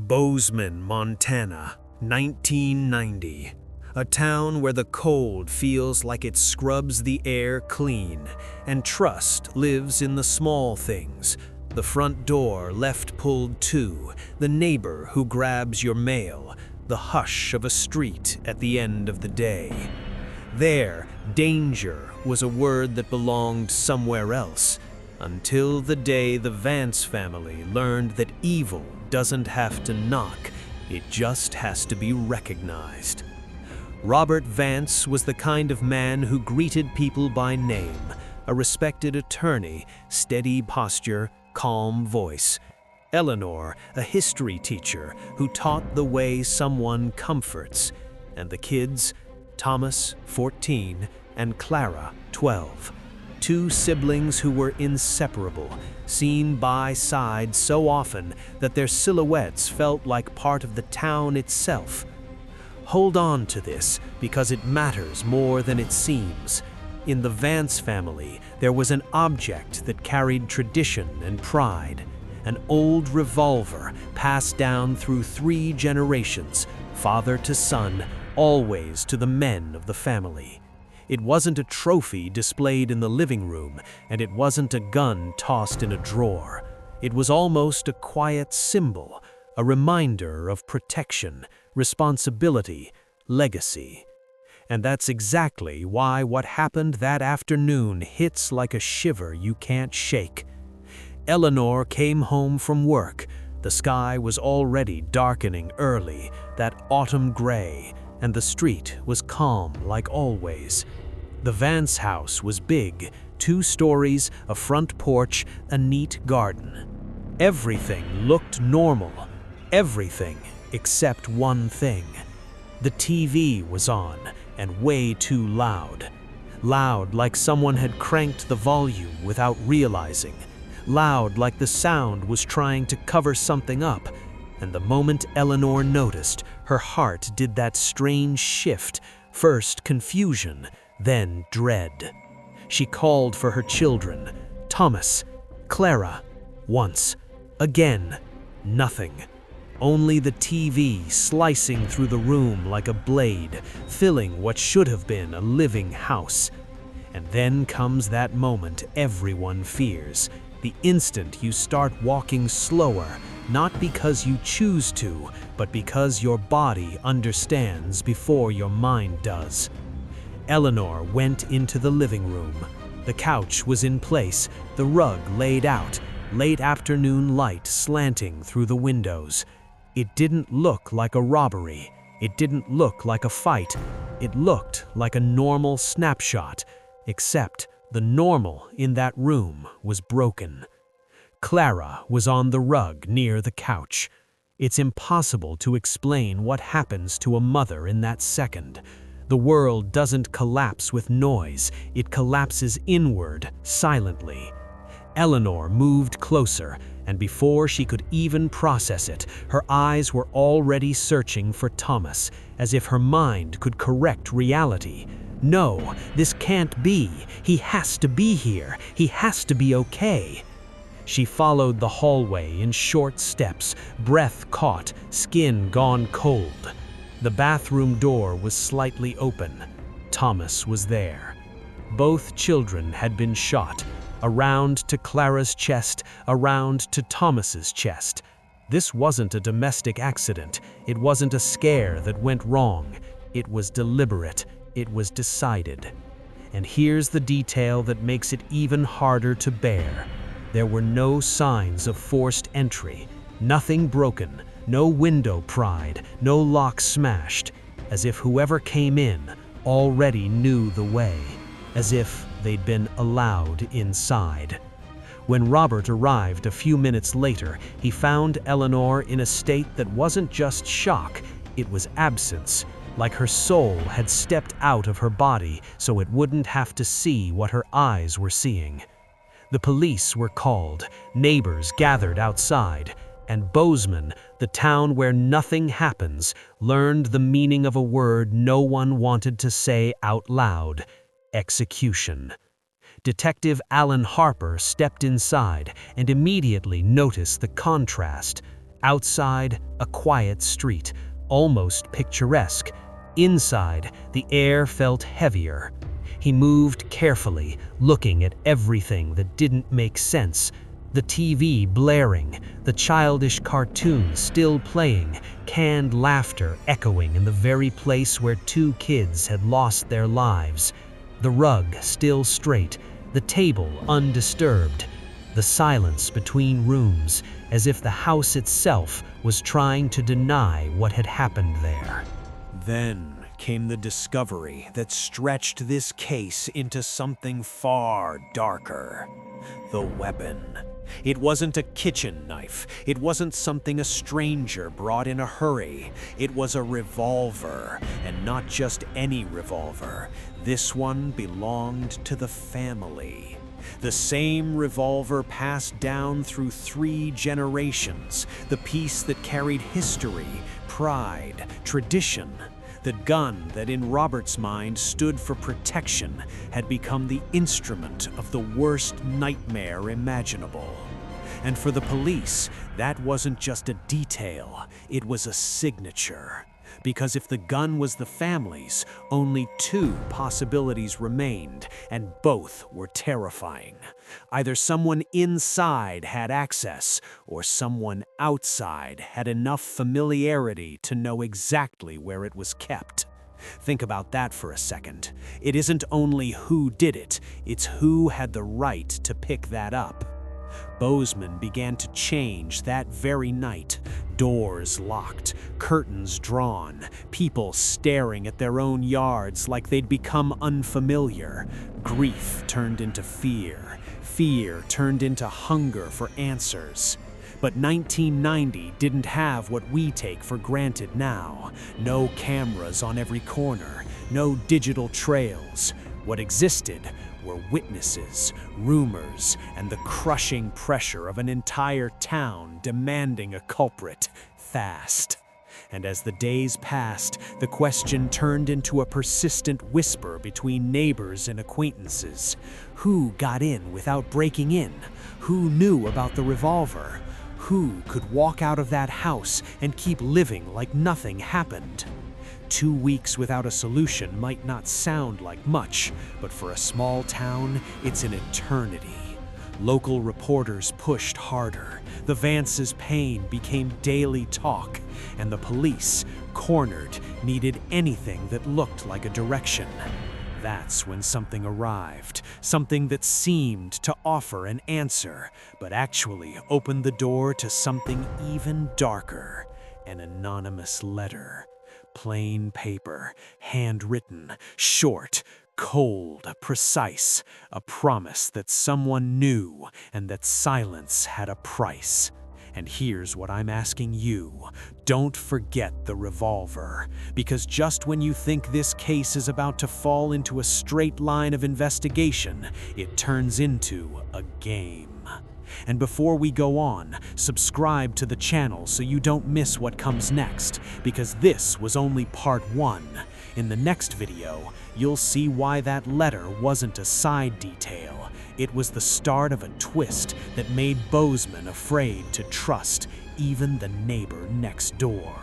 Bozeman, Montana, 1990. A town where the cold feels like it scrubs the air clean, and trust lives in the small things. The front door left pulled to, the neighbor who grabs your mail, the hush of a street at the end of the day. There, danger was a word that belonged somewhere else, until the day the Vance family learned that evil doesn't have to knock, it just has to be recognized. Robert Vance was the kind of man who greeted people by name, a respected attorney, steady posture, calm voice. Eleanor, a history teacher who taught the way someone comforts. And the kids, Thomas, 14, and Clara, 12. Two siblings who were inseparable, seen by side so often that their silhouettes felt like part of the town itself. Hold on to this, because it matters more than it seems. In the Vance family, there was an object that carried tradition and pride. An old revolver passed down through 3 generations, father to son, always to the men of the family. It wasn't a trophy displayed in the living room, and it wasn't a gun tossed in a drawer. It was almost a quiet symbol, a reminder of protection, responsibility, legacy. And that's exactly why what happened that afternoon hits like a shiver you can't shake. Eleanor came home from work. The sky was already darkening early, that autumn gray, and the street was calm like always. The Vance house was big, 2 stories, a front porch, a neat garden. Everything looked normal. Everything except one thing. The TV was on, and way too loud. Loud like someone had cranked the volume without realizing. Loud like the sound was trying to cover something up. And the moment Eleanor noticed, her heart did that strange shift, first confusion, then dread. She called for her children, Thomas, Clara, once, again, nothing. Only the TV slicing through the room like a blade, filling what should have been a living house. And then comes that moment everyone fears, the instant you start walking slower, not because you choose to, but because your body understands before your mind does. Eleanor went into the living room. The couch was in place, the rug laid out, late afternoon light slanting through the windows. It didn't look like a robbery. It didn't look like a fight. It looked like a normal snapshot, except the normal in that room was broken. Clara was on the rug near the couch. It's impossible to explain what happens to a mother in that second. The world doesn't collapse with noise, it collapses inward, silently. Eleanor moved closer, and before she could even process it, her eyes were already searching for Thomas, as if her mind could correct reality. No, this can't be. He has to be here. He has to be okay. She followed the hallway in short steps, breath caught, skin gone cold. The bathroom door was slightly open. Thomas was there. Both children had been shot, a round to Clara's chest, a round to Thomas's chest. This wasn't a domestic accident. It wasn't a scare that went wrong. It was deliberate. It was decided. And here's the detail that makes it even harder to bear. There were no signs of forced entry, nothing broken, no window pried, no lock smashed, as if whoever came in already knew the way, as if they'd been allowed inside. When Robert arrived a few minutes later, he found Eleanor in a state that wasn't just shock, it was absence, like her soul had stepped out of her body so it wouldn't have to see what her eyes were seeing. The police were called, neighbors gathered outside, and Bozeman, the town where nothing happens, learned the meaning of a word no one wanted to say out loud: execution. Detective Alan Harper stepped inside and immediately noticed the contrast. Outside, a quiet street, almost picturesque. Inside, the air felt heavier. He moved carefully, looking at everything that didn't make sense. The TV blaring, the childish cartoons still playing, canned laughter echoing in the very place where two kids had lost their lives. The rug still straight, the table undisturbed. The silence between rooms, as if the house itself was trying to deny what had happened there. Then came the discovery that stretched this case into something far darker. The weapon. It wasn't a kitchen knife. It wasn't something a stranger brought in a hurry. It was a revolver, and not just any revolver. This one belonged to the family. The same revolver passed down through 3 generations, the piece that carried history, pride, tradition. The gun that in Robert's mind stood for protection had become the instrument of the worst nightmare imaginable. And for the police, that wasn't just a detail, it was a signature. Because if the gun was the family's, only 2 possibilities remained, and both were terrifying. Either someone inside had access, or someone outside had enough familiarity to know exactly where it was kept. Think about that for a second. It isn't only who did it, it's who had the right to pick that up. Bozeman began to change that very night. Doors locked, curtains drawn, people staring at their own yards like they'd become unfamiliar. Grief turned into fear. Fear turned into hunger for answers. But 1990 didn't have what we take for granted now. No cameras on every corner, no digital trails. What existed were witnesses, rumors, and the crushing pressure of an entire town demanding a culprit fast. And as the days passed, the question turned into a persistent whisper between neighbors and acquaintances. Who got in without breaking in? Who knew about the revolver? Who could walk out of that house and keep living like nothing happened? 2 weeks without a solution might not sound like much, but for a small town, it's an eternity. Local reporters pushed harder. The Vances' pain became daily talk, and the police, cornered, needed anything that looked like a direction. That's when something arrived, something that seemed to offer an answer, but actually opened the door to something even darker, an anonymous letter. Plain paper, handwritten, short, cold, precise, a promise that someone knew and that silence had a price. And here's what I'm asking you. Don't forget the revolver, because just when you think this case is about to fall into a straight line of investigation, it turns into a game. And before we go on, subscribe to the channel so you don't miss what comes next, because this was only part 1. In the next video, you'll see why that letter wasn't a side detail. It was the start of a twist that made Bozeman afraid to trust even the neighbor next door.